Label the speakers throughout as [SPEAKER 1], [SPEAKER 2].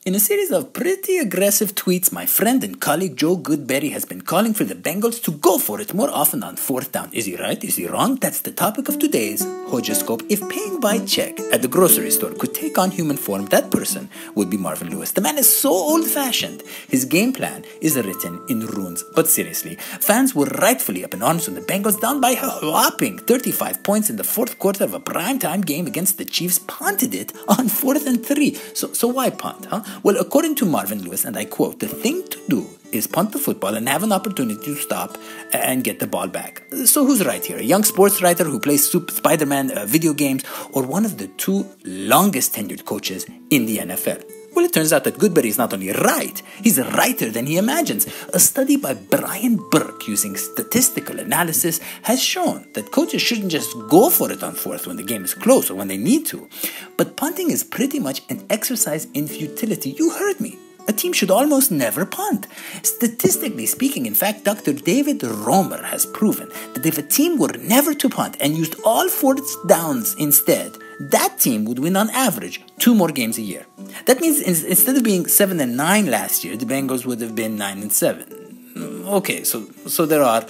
[SPEAKER 1] In a series of pretty aggressive tweets, my friend and colleague Joe Goodberry has been calling for the Bengals to go for it more often on fourth down. Is he right? Is he wrong? That's the topic of today's Hodgiescope. If paying by check at the grocery store could take on human form, that person would be Marvin Lewis. The man is so old-fashioned. His game plan is written in runes. But seriously, fans were rightfully up in arms when the Bengals, down by a whopping 35 points in the fourth quarter of a primetime game against the Chiefs, punted it on 4th and 3. So why punt, huh? Well, according to Marvin Lewis, and I quote, "The thing to do is punt the football and have an opportunity to stop and get the ball back." So who's right here? A young sports writer who plays Spider-Man video games, or one of the two longest tenured coaches in the NFL? Well, it turns out that Goodberry is not only right, he's righter than he imagines. A study by Brian Burke using statistical analysis has shown that coaches shouldn't just go for it on fourth when the game is close or when they need to. But punting is pretty much an exercise in futility. You heard me. A team should almost never punt. Statistically speaking, in fact, Dr. David Romer has proven that if a team were never to punt and used all fourth downs instead, that team would win on average 2 more games a year. That means instead of being 7-9 last year, the Bengals would have been 9-7. Okay, so there are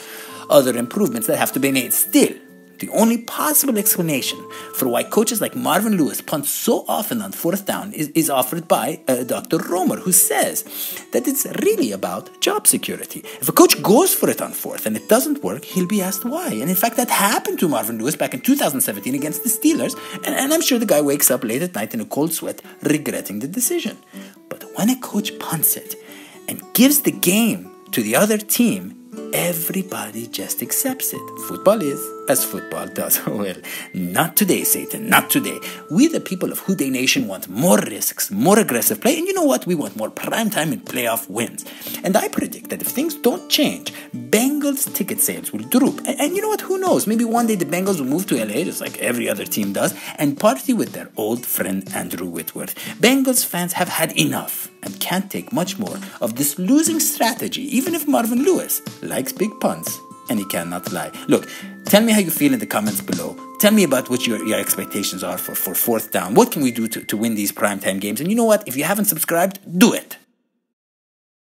[SPEAKER 1] other improvements that have to be made still. The only possible explanation for why coaches like Marvin Lewis punt so often on fourth down is offered by Dr. Romer, who says that it's really about job security. If a coach goes for it on fourth and it doesn't work, he'll be asked why. And in fact, that happened to Marvin Lewis back in 2017 against the Steelers, and I'm sure the guy wakes up late at night in a cold sweat regretting the decision. But when a coach punts it and gives the game to the other team, everybody just accepts it. Football is as football does. Well, not today, Satan, not today. We, the people of Houday Nation, want more risks, more aggressive play, and you know what? We want more primetime and playoff wins. And I predict that if things don't change, Bengals ticket sales will droop. And you know what? Who knows? Maybe one day the Bengals will move to LA, just like every other team does, and party with their old friend Andrew Whitworth. Bengals fans have had enough and can't take much more of this losing strategy, even if Marvin Lewis likes big punts and he cannot lie. Look, tell me how you feel in the comments below. Tell me about what your expectations are for fourth down. What can we do to win these primetime games? And you know what? If you haven't subscribed, do it.